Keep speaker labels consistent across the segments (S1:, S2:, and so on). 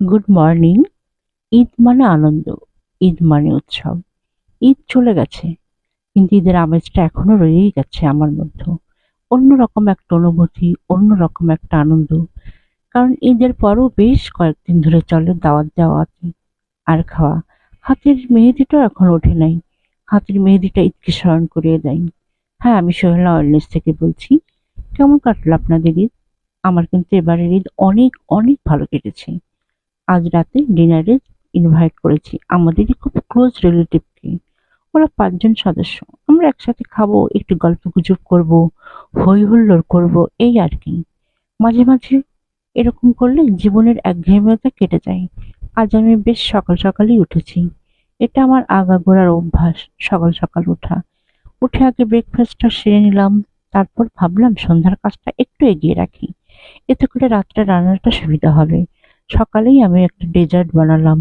S1: Good morning. Eid মানে আনন্দ, ঈদ মানে উৎসব। ঈদ চলে গেছে, কিন্তু ঈদের আমেজটা এখনো রয়েই গেছে আমার মধ্যে। অন্যরকম একটা অনুভূতি, অন্যরকম একটা আনন্দ। কারণ ঈদের পরও বেশ কয়েকদিন ধরে চলে দাওয়াত দেওয়া আর খাওয়া। হাতের মেহেদিটাও এখন ওঠে নাই। হাতের মেহেদিটা ঈদকে স্মরণ করিয়ে দেয়। হ্যাঁ, আমি সোহেলা ওয়েলনেস থেকে বলছি। কেমন কাটলো আপনাদের ঈদ? আমার কিন্তু এবারের ঈদ অনেক অনেক ভালো কেটেছে। আজ রাতে ডিনারে ইনভাইট করেছি আমাদেরই খুব ক্লোজ রিলেটিভকে। ওরা ৫ জন সদস্য। আমরা একসাথে খাবো, একটু গল্পগুজব করব, হই হুল্লোড় করব, এই আর কি। মাঝে মাঝে এরকম করলে জীবনের একঘেয়েমিয়তা কেটে যায়। আজ আমি বেশ সকাল সকালই উঠেছি। এটা আমার আগাগোড়ার অভ্যাস, সকাল সকাল ওঠা। উঠে আগে ব্রেকফাস্টটা সেরে নিলাম। তারপর ভাবলাম সন্ধ্যার কাজটা একটু এগিয়ে রাখি। এতে করে রাত্রে রান্নাটা সুবিধা হবে। সকালেই আমি একটা ডেজার্ট বানালাম।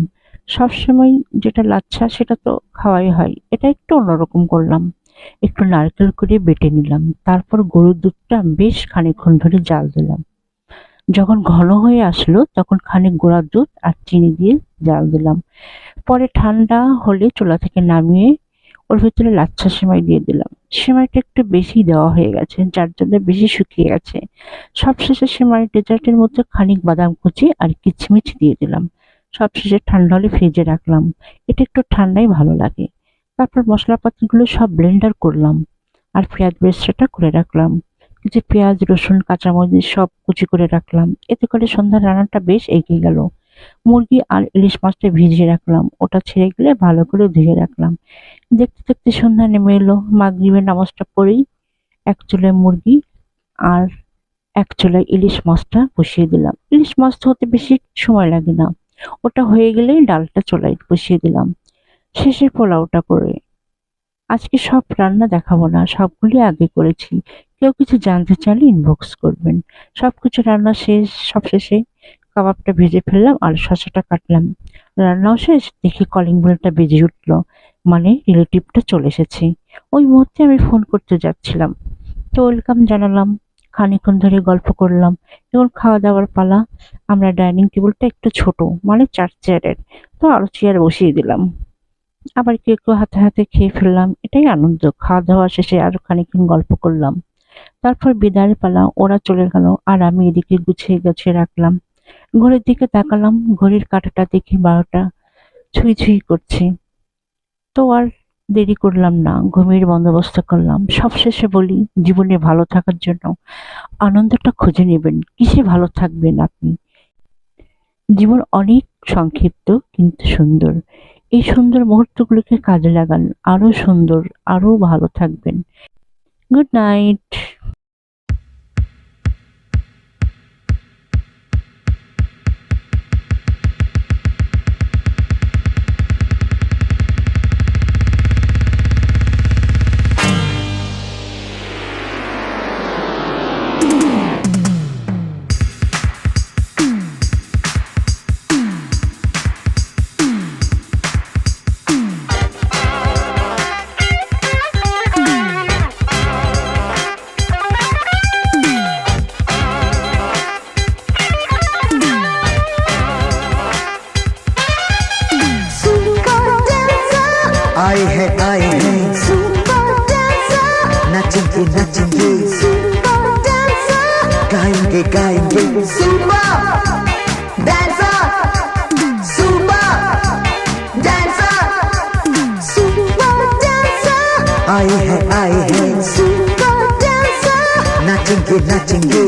S1: সবসময় যেটা লাচ্ছা সেটা তো খাওয়াই হয়, এটা একটু অন্যরকম করলাম। একটু নারকেল করে বেটে নিলাম, তারপর গরুর দুধটা বেশ খানিকক্ষণ ধরে জাল দিলাম। যখন ঘন হয়ে আসলো তখন খানিক গুঁড়ার দুধ আর চিনি দিয়ে জাল দিলাম। পরে ঠান্ডা হলে চুলা থেকে নামিয়ে ওর ভেতরে লাচ্ছা সেমাই দিয়ে দিলাম। সেমাইটা একটু বেশি দেওয়া হয়ে গেছে, যার জন্য বেশি শুকিয়ে গেছে। সবশেষে সেমাই ডেজার্টের মধ্যে খানিক বাদাম কুচি আর কিচমিচ দিয়ে দিলাম। সবশেষে ঠান্ডা হলে ফ্রিজে রাখলাম। এটা একটু ঠান্ডাই ভালো লাগে। তারপর মশলাপাতিগুলো সব ব্লেন্ডার করলাম আর পেঁয়াজ বেরেস্তাটা করে রাখলাম। কিছু পেঁয়াজ, রসুন, কাঁচামরিচ সব কুচি করে রাখলাম। এতে করে সন্ধ্যার রান্নাটা বেশ এগিয়ে গেল। মুরগি আর ইলিশ মাছটা ভিজিয়ে রাখলাম, ওটা ছেড়ে গেলে ভালো করে ধুয়ে রাখলাম। দেখতে দেখতে সন্ধ্যা নেমে এলো। মাগরিবের নামাজটা পড়েই এক চুলায় মুরগি আর এক চুলায় ইলিশ মাছটা বসিয়ে দিলাম। ইলিশ মাছটা হতে বেশি সময় লাগে না। ওটা হয়ে গেলেই ডালটা চুলায় বসিয়ে দিলাম। শেষে পোলাওটা করে। আজকে সব রান্না দেখাবো না, সবগুলি আগে করেছি। কেউ কিছু জানতে চাইলে ইনবক্স করবেন। সবকিছু রান্না শেষ। সবশেষে কাবাবটা ভেজে ফেললাম আর শসাটা কাটলাম। রান্নাও শেষ, দেখি কলিং বেলটা বেজে উঠলো। মানে রিলেটিভটা চলে এসেছে। ওই মুহূর্তে আমি ফোন করতে যাচ্ছিলাম, তো ওয়েলকাম জানালাম। খানিকক্ষণ ধরে গল্প করলাম। এখন খাওয়া দাওয়ার পালা। আমরা ডাইনিং টেবিলটা একটু ছোট, মানে ৪ চেয়ারের, তো আরো চেয়ার বসিয়ে দিলাম। আবার কেউ কেউ হাতে হাতে খেয়ে ফেললাম। এটাই আনন্দ। খাওয়া দাওয়া শেষে আরো খানিকক্ষণ গল্প করলাম। তারপর বিদায়ের পালা। ওরা চলে গেল আর আমি এদিকে গুছিয়ে গুছিয়ে রাখলাম। ঘড়ির দিকে তাকালাম, ঘড়ির কাঁটাটা দেখি ১২টা ছুঁই ছুঁই করছে। তো আর দেরি করলাম না, ঘুমের বন্দোবস্ত করলাম। সবশেষে বলি, জীবনে ভালো থাকার জন্য আনন্দটা খুঁজে নেবেন। কিসে ভালো থাকবেন আপনি? জীবন অনেক সংক্ষিপ্ত কিন্তু সুন্দর। এই সুন্দর মুহূর্তগুলোকে কাজে লাগান। আরো সুন্দর, আরো ভালো থাকবেন। Good night.
S2: आए हैं
S3: सुपर डांसर,
S2: नाचेंगे नाचेंगे
S3: सुपर डांसर,
S2: गाएंगे गाएंगे
S3: super dancer, super dancer, super dancer,
S2: आए हैं
S3: सुपर डांसर,
S2: नाचेंगे नाचेंगे